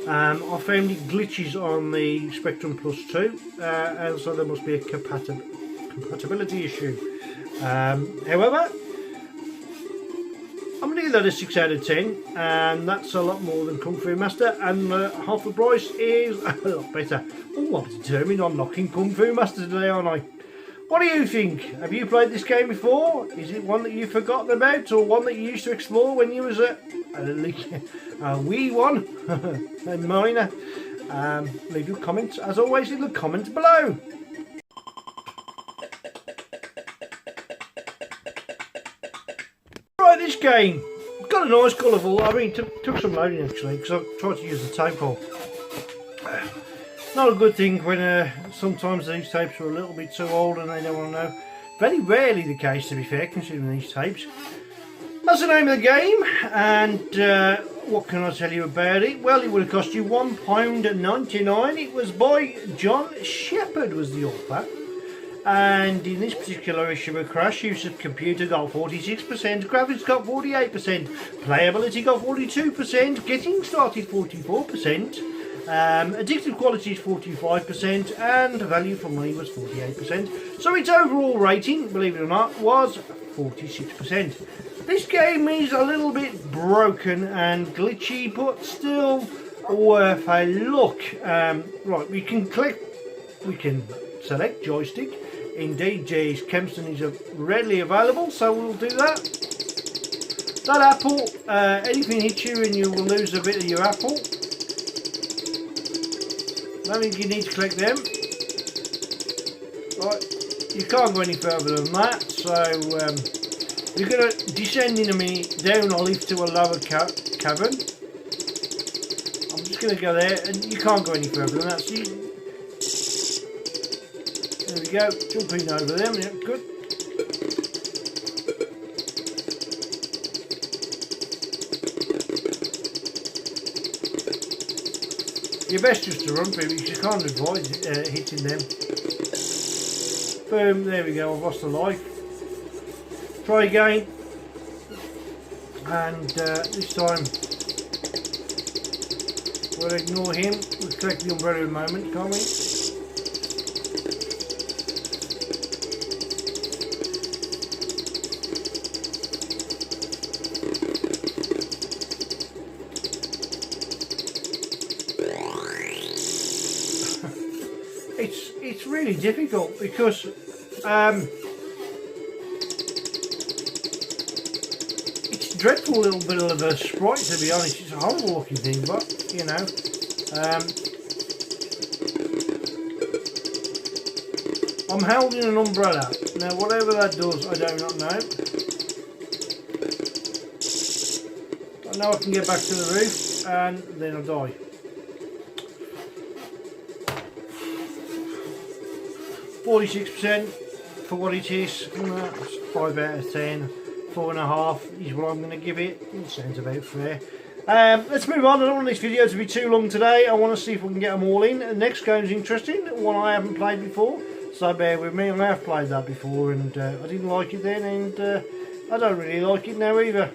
I found glitches on the Spectrum Plus 2, and so there must be a compatibility issue. However, I'm going to give that a 6 out of 10, and that's a lot more than Kung Fu Master, and half the price is a lot better. Oh, I'm determined on knocking Kung Fu Master today, aren't I? What do you think? Have you played this game before? Is it one that you've forgotten about, or one that you used to explore when you was a wee one, a minor? Leave your comments, as always, in the comments below. Right, this game got a nice colourful. I mean, took some loading actually, because I tried to use the tape hole. Not a good thing when sometimes these tapes are a little bit too old and they don't want to know. Very rarely the case, to be fair, considering these tapes. That's the name of the game, and what can I tell you about it? Well, it would have cost you £1.99. It was by John Shepherd, was the author. And in this particular issue of Crash, use of computer got 46%, graphics got 48%, playability got 42%, getting started 44%, addictive quality is 45%, and value for money was 48%. So its overall rating, believe it or not, was 46%. This game is a little bit broken and glitchy, but still worth a look. Right, we can select joystick. Indeed, J's Kempston is readily available, so we'll do that. That apple, anything hits you and you will lose a bit of your apple. I think you need to collect them. Right, you can't go any further than that, so you're going to descend in a minute down a lift to a lower cavern. I'm just going to go there, and you can't go any further than that. So there we go, jumping over them, yeah, good. You're best just to run through because you can't avoid hitting them. Boom, there we go, I've lost a life. Try again. And this time we'll ignore him. We'll collect the umbrella in a moment, can't we? It's really difficult because it's a dreadful little bit of a sprite, to be honest. It's a horrible looking thing, but you know, I'm held in an umbrella. Now whatever that does, I do not know. I know I can get back to the roof and then I die. %, for what it is. That's 5 out of 10. 4.5 is what I'm going to give it. It sounds about fair. Let's move on. I don't want this video to be too long today. I want to see if we can get them all in. The next game's interesting, one I haven't played before, so bear with me. I have played that before and I didn't like it then, and I don't really like it now either.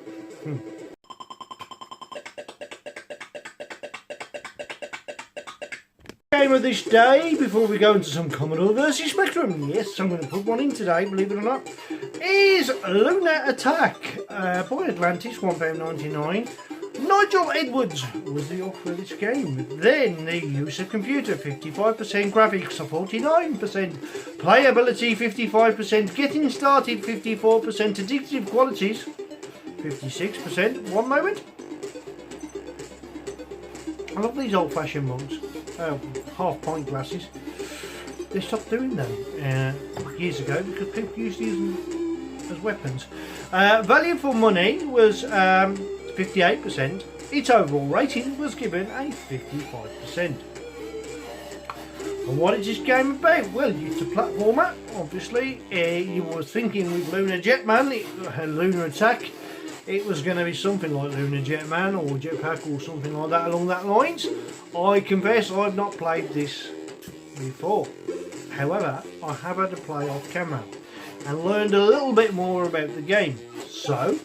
Game of this day, before we go into some Commodore versus Spectrum, yes, I'm going to put one in today, believe it or not, is Lunar Attack by Atlantis, £1.99. Nigel Edwards was the author of this game. Then the use of computer, 55%, graphics 49%, playability 55%, getting started 54%, addictive qualities 56%. One moment. I love these old-fashioned mugs. Half-pint glasses. They stopped doing them years ago because people used to use them as weapons. Value for money was 58%. Its overall rating was given a 55%. And what is this game about? Well, it's a platformer, obviously. You were thinking with Lunar Jetman, Lunar Attack, it was going to be something like Lunar Jetman or Jetpack or something like that along that lines. I confess I've not played this before. However, I have had to play off camera and learned a little bit more about the game. So,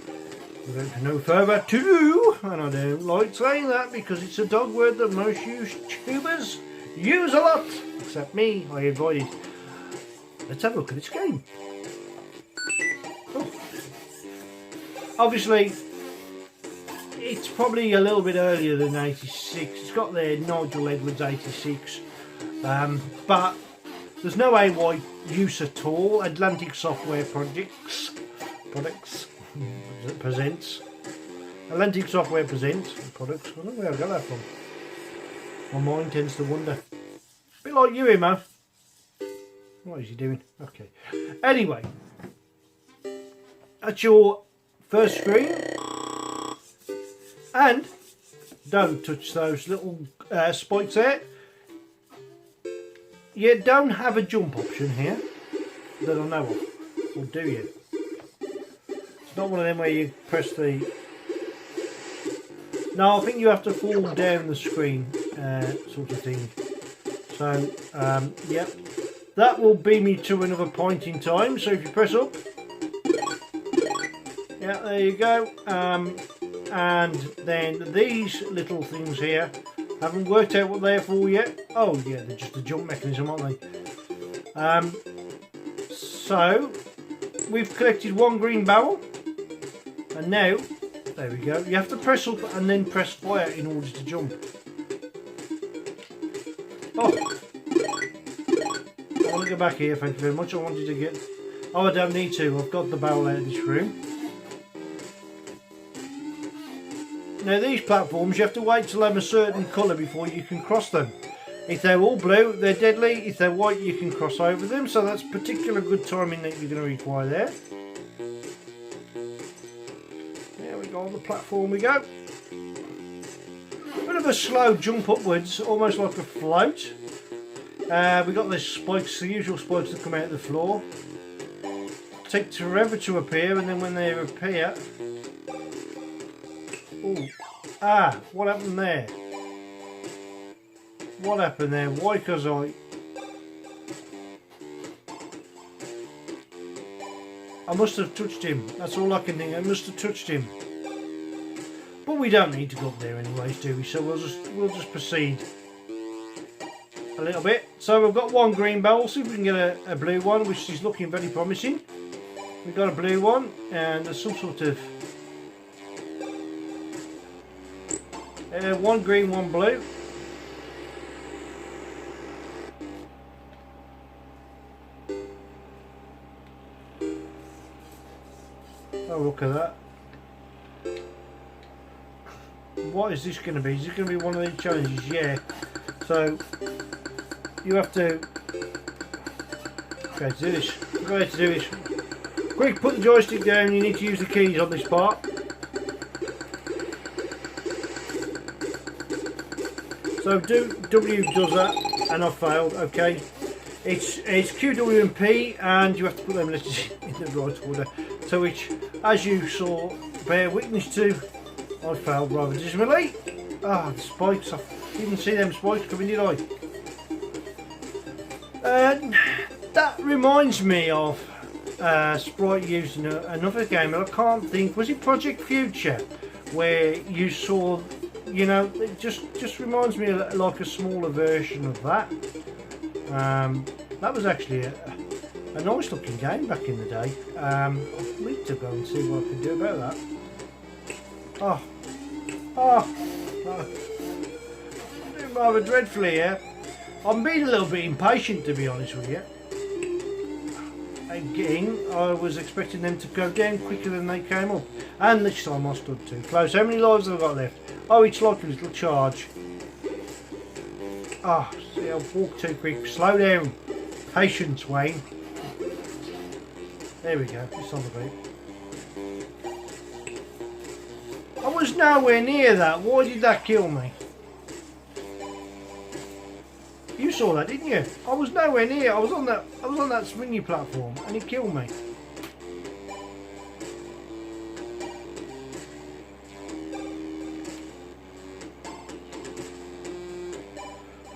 without no further ado, and I don't like saying that because it's a dog word that most YouTubers use a lot, except me, I avoid it. Let's have a look at this game. Oh. Obviously, it's probably a little bit earlier than 86. It's got their Nigel Edwards 86, but there's no AY use at all. Atlantic Software presents. Atlantic Software presents products. I don't know where I got that from. My mind tends to wander. A bit like you, Imo. What is he doing? Okay. Anyway, that's your first screen. And don't touch those little spikes there. You don't have a jump option here that I know of. Or do you? It's not one of them where you press the... No, I think you have to fall down the screen sort of thing. So, yep. That will beam you to another point in time. So if you press up... Yeah, there you go. And then these little things here haven't worked out what they're for yet. Oh yeah, they're just a jump mechanism, aren't they? So we've collected one green barrel, and now there we go. You have to press up and then press fire in order to jump. Oh, I want to go back here. Thank you very much. I wanted to get. Oh, I don't need to. I've got the barrel out of this room. Now these platforms, you have to wait till they're a certain colour before you can cross them. If they're all blue, they're deadly. If they're white, you can cross over them. So that's particular good timing that you're going to require there. There we go, on the platform we go. Bit of a slow jump upwards, almost like a float. We've got the spikes, the usual spikes that come out of the floor. Take forever to appear, and then when they appear... Ooh. Ah, what happened there? What happened there? Why? Because I must have touched him. That's all I can think. I must have touched him. But we don't need to go up there anyways, do we? So we'll just proceed a little bit. So we've got one green barrel. See if we can get a blue one, which is looking very promising. We've got a blue one, and there's some sort of one green, one blue. Oh, look at that. What is this going to be? Is it going to be one of these challenges? Yeah. So, you have to... Okay, to do this. Go ahead to do this. Quick, put the joystick down. You need to use the keys on this part. So W does that, and I've failed. Okay, it's Q, W, and P, and you have to put them letters in the right order. So which, as you saw, bear witness to, I failed rather dismally. Ah, the spikes! I didn't see them spikes coming, did I? That reminds me of sprite used in another game, and I can't think. Was it Project Future, where you saw? You know, it just reminds me like a smaller version of that. That was actually a nice looking game back in the day. I need to go and see what I can do about that. I'm doing rather dreadfully here. I'm being a little bit impatient, to be honest with you. Again, I was expecting them to go down quicker than they came up. And this time I stood too close. How many lives have I got left? Oh, it's like a little charge. Ah, see, I'll walk too quick. Slow down. Patience, Wayne. There we go. It's on the beat. I was nowhere near that. Why did that kill me? You saw that, didn't you? I was nowhere near. I was on that swingy platform, and it killed me.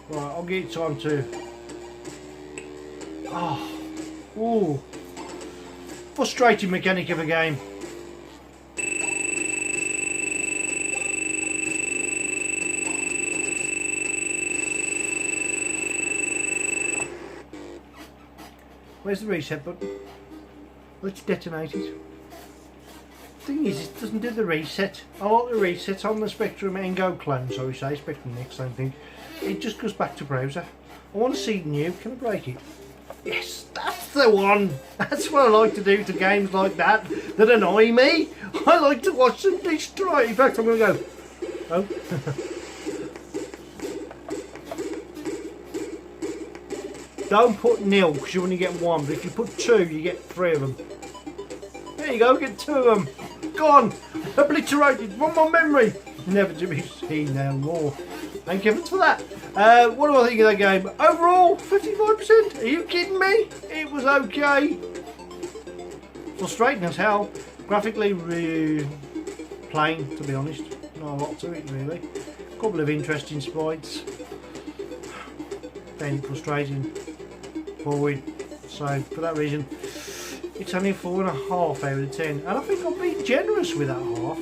Right, I'll give you time to... Oh, ooh. Frustrating mechanic of a game. Where's the reset button? Let's detonate it. Thing is, it doesn't do the reset. I like the reset on the Spectrum Engo clone, so we say Spectrum Next, same thing. It just goes back to browser. I want to see new. Can I break it? Yes, that's the one. That's what I like to do to games like that annoy me. I like to watch them destroy. In fact, I'm going to go. Oh. Don't put nil because you only get one, but if you put 2, you get 3 of them. There you go, get 2 of them. Gone, obliterated, one more memory. Never to be seen no more. Thank heavens for that. What do I think of that game? Overall, 55%. Are you kidding me? It was okay. Frustrating as hell. Graphically, plain, to be honest. Not a lot to it, really. A couple of interesting sprites. Then frustrating. Forward. So, for that reason, it's only 4.5 out of 10. And I think I've been generous with that half.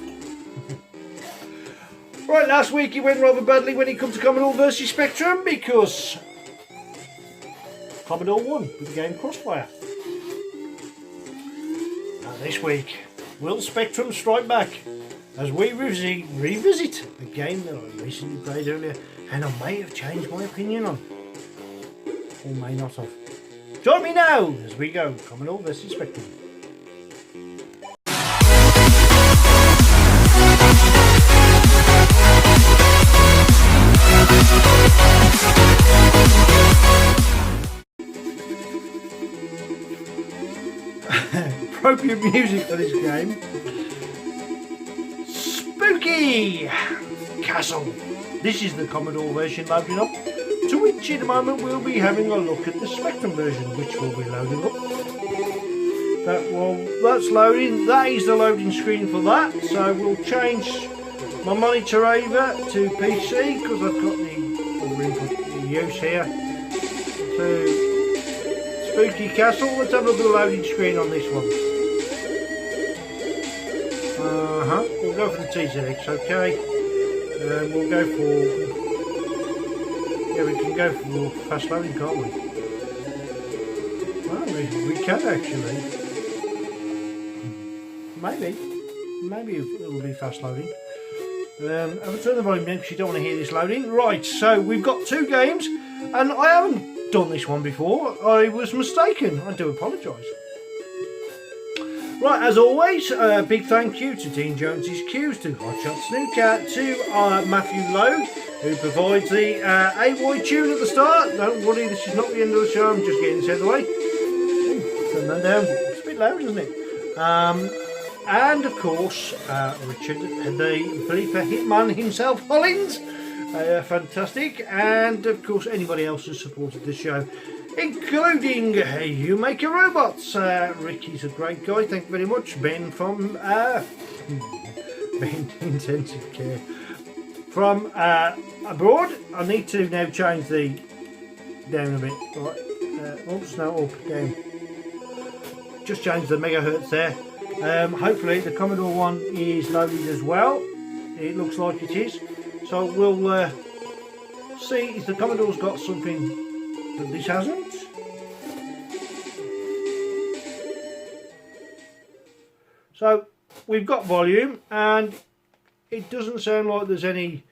Right, last week it went rather badly when it comes to Commodore versus Spectrum because Commodore won with the game Crossfire. Now this week, will Spectrum strike back as we revisit a game that I recently played earlier and I may have changed my opinion on, or may not have. Join me now as we go Commodore versus Spectrum. Appropriate music for this game. Spooky Castle. This is the Commodore version loading up, to which in a moment we'll be having a look at the Spectrum version, which will be loading up. That's loading. That is the loading screen for that. So we'll change my monitor over to PC because I've got the use here. So Spooky Castle. Let's have a look at the loading screen on this one. We'll go for the TZX, okay. We'll go for... Yeah, we can go for fast loading, can't we? Well, we can actually. Maybe it'll be fast loading. I'll turn the volume down because you don't want to hear this loading. Right, so we've got 2 games, and I haven't done this one before. I was mistaken. I do apologise. Right, as always, a big thank you to Dean Jones's Cues, to Hotshot Snooker, to Matthew Lowe, who provides the AY tune at the start. Don't worry, this is not the end of the show, I'm just getting this out of the way. Turn that down, it's a bit loud, isn't it? And of course, Richard, the bleeper hitman himself, Hollins, fantastic, and of course anybody else who supported the show, including You Make a Robots. Ricky's a great guy, thank you very much. Ben from Ben Intensive Care from abroad. I need to now change the down a bit. Right, oops, no, up, down. Just change the megahertz there. Hopefully the Commodore one is loaded as well. It looks like it is. So we'll see if the Commodore's got something that this hasn't. So we've got volume and it doesn't sound like there's any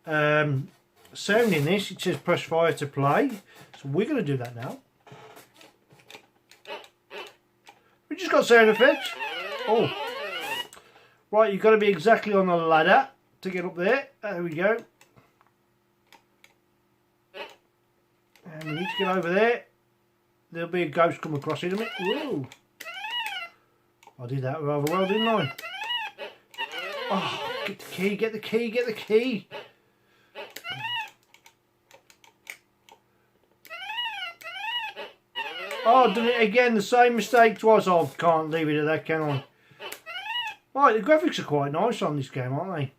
sound in this. It says press fire to play. So we're going to do that now. We just got sound effects. Oh, right, you've got to be exactly on the ladder to get up there. There we go. And we need to get over there. There'll be a ghost come across in a minute. Whoa. I did that rather well, didn't I? Oh, get the key, get the key, get the key. Oh, I've done it again, the same mistake twice. Oh, I can't leave it at that, can I? Right, the graphics are quite nice on this game, aren't they?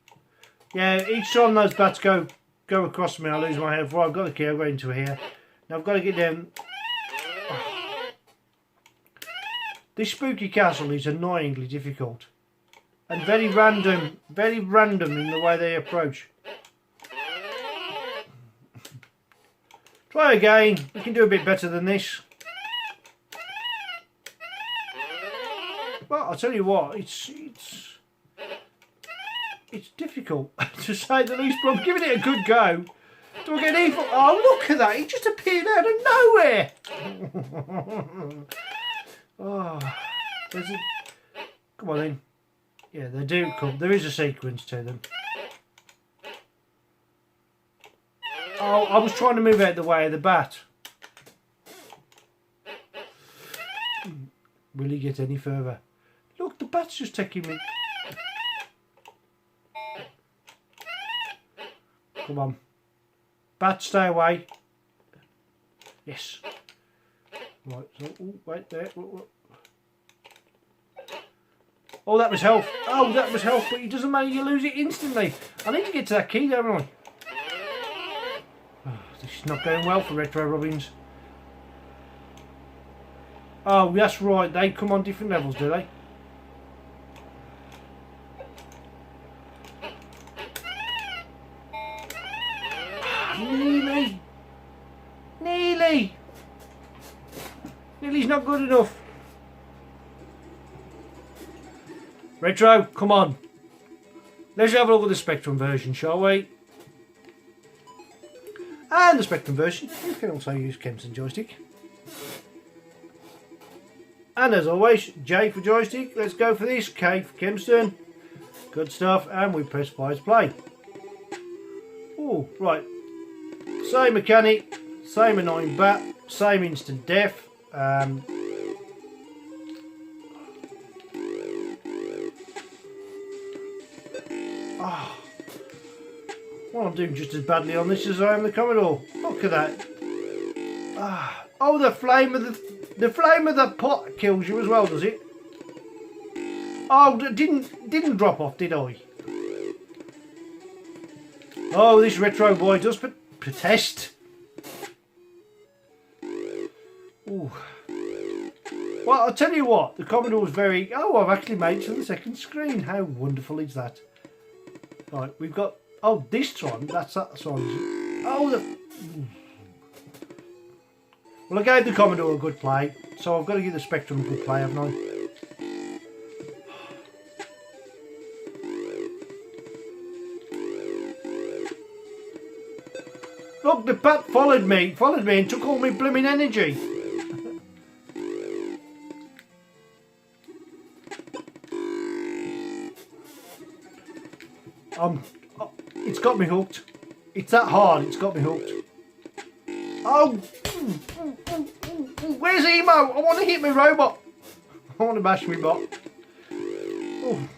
Yeah, each time those bats go across me, I lose my head. Right, I've got the key, I'll go into here. Now I've got to get down. Oh. This Spooky Castle is annoyingly difficult. And very random in the way they approach. Try again, we can do a bit better than this. Well, I'll tell you what, it's difficult to say the least, but I'm giving it a good go. Do I get evil? Oh, look at that, he just appeared out of nowhere. Oh, come on then. Yeah, they do come. There is a sequence to them. Oh, I was trying to move out the way of the bat. Will he get any further? Look, the bat's just taking me. Come on. Bat, stay away. Yes. Right, so, oh, wait there. Oh, that was health. Oh, that was health, but it doesn't matter, you lose it instantly. I need to get to that key, don't I? Oh, this is not going well for Retro Robbins. Oh, that's right, they come on different levels, do they? Nearly! Nearly! Nearly's not good enough. Retro, come on. Let's have a look at the Spectrum version, shall we? And the Spectrum version, you can also use Kempston joystick. And as always, J for joystick. Let's go for this. K for Kempston. Good stuff. And we press Y to play. Oh, right. Same mechanic, same annoying bat, same instant death. Well, I'm doing just as badly on this as I am the Commodore. Look at that. Oh, the flame of the pot kills you as well, does it? Oh, didn't drop off, did I? Oh, this Retro boy does protest. Ooh. Well, I'll tell you what, the Commodore was very... Oh, I've actually made it to the second screen. How wonderful is that? Right, we've got... Oh, this time, that's that song. Oh, Well, I gave the Commodore a good play, so I've got to give the Spectrum a good play, haven't I? Look, the bat followed me and took all my blooming energy. It's got me hooked. It's that hard, it's got me hooked. Oh! Where's Emo? I want to hit my robot. I want to bash my bot. Oh.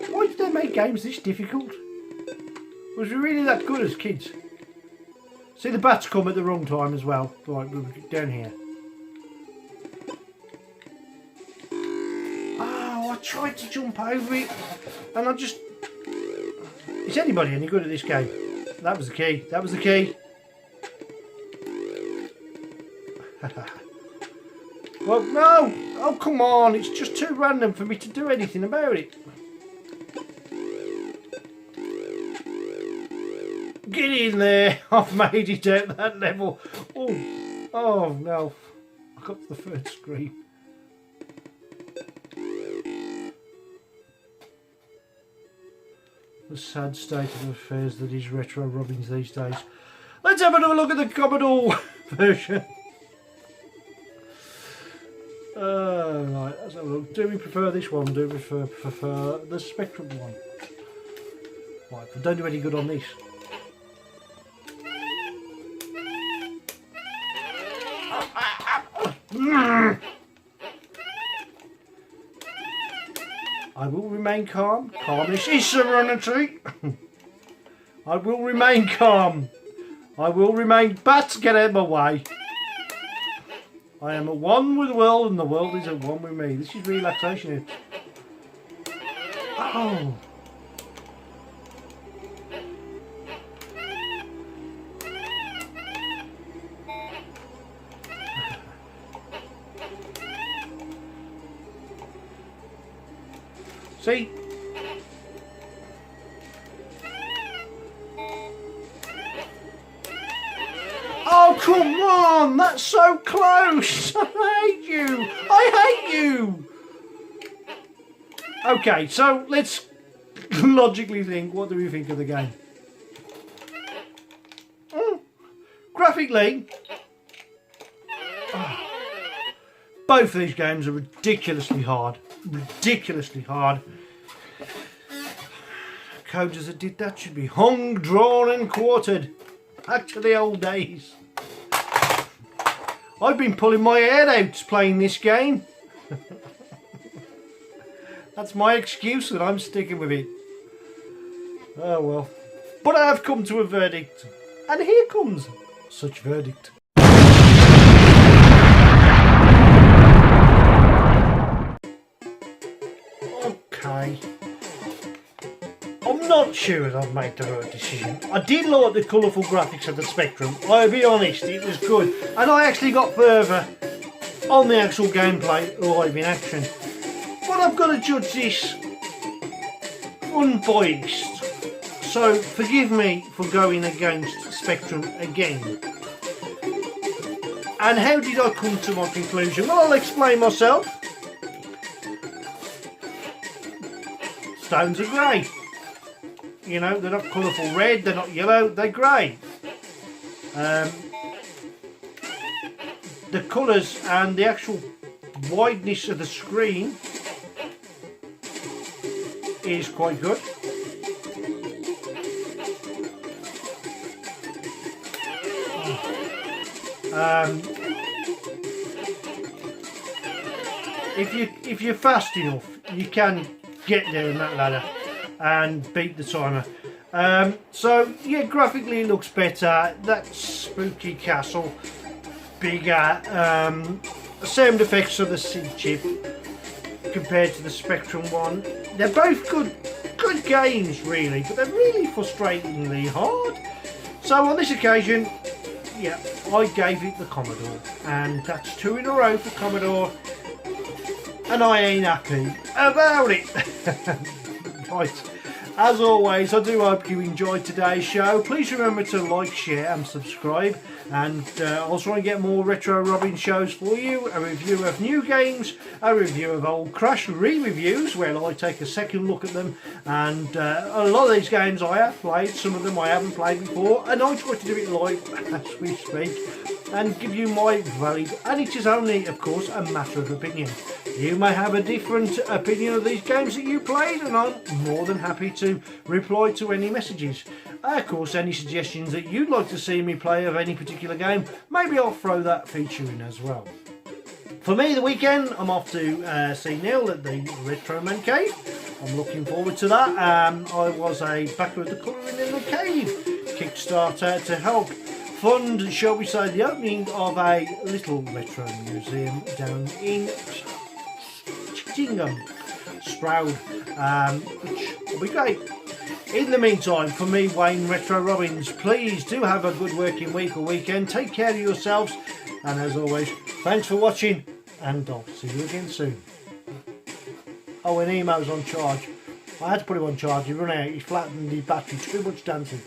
Why did they make games this difficult? Was we really that good as kids? See, the bats come at the wrong time as well. Right, we're down here. Oh, I tried to jump over it, and I just... Is anybody any good at this game? That was the key. That was the key. Well, no! Oh, come on! It's just too random for me to do anything about it. Get in there! I've made it out that level. Oh no! I got to the third screen. The sad state of affairs that is Retro Robbins these days. Let's have another look at the Commodore version. Right, let's have a look. Do we prefer this one? Do we prefer the Spectrum one? Right, but don't do any good on this. I will remain calm. Calmness is serenity. I will remain calm. I will remain... Bats, get out of my way. I am at one with the world and the world is at one with me. This is relaxation. Oh. See? Oh, come on! That's so close! I hate you! I hate you! Okay, so let's logically think. What do we think of the game? Graphically, both of these games are ridiculously hard. Ridiculously hard. Coders that did that should be hung, drawn and quartered. Back to the old days. I've been pulling my hair out playing this game. That's my excuse and I'm sticking with it. Oh well. But I have come to a verdict. And here comes such verdict. Okay. I'm not sure that I've made the right decision. I did like the colourful graphics of the Spectrum. I'll be honest, it was good. And I actually got further on the actual gameplay live in action. But I've got to judge this unbiased. So forgive me for going against Spectrum again. And how did I come to my conclusion? Well, I'll explain myself. Stones are grey. You know, they're not colourful red, they're not yellow, they're grey. The colours and the actual wideness of the screen is quite good. If you're fast enough, you can get down that ladder and beat the timer. So yeah, graphically it looks better. That spooky castle, bigger. Sound effects of the SID chip compared to the Spectrum one. They're both good games really, but they're really frustratingly hard. So on this occasion, yeah, I gave it the Commodore, and that's 2 in a row for Commodore, and I ain't happy about it. Right, as always, I do hope you enjoyed today's show. Please remember to like, share and subscribe, and I'll try and get more Retro Robin shows for you, a review of new games, a review of old Crash re-reviews where I take a second look at them, and a lot of these games I have played, some of them I haven't played before, and I try to do it live as we speak and give you my valid, and it is only of course a matter of opinion. You may have a different opinion of these games that you played, and I'm more than happy to reply to any messages. Of course, any suggestions that you'd like to see me play of any particular game, maybe I'll throw that feature in as well. For me, the weekend, I'm off to see Neil at the Retro Man Cave. I'm looking forward to that. I was a backer of the Colouring in the Cave Kickstarter to help fund, shall we say, the opening of a little retro museum down in Chingham, Stroud, which will be great. In the meantime, for me, Wayne Retro Robbins, please do have a good working week or weekend. Take care of yourselves, and as always, thanks for watching, and I'll see you again soon. Oh, and Emo's on charge. I had to put him on charge. He ran out. He flattened the battery. Too much dancing.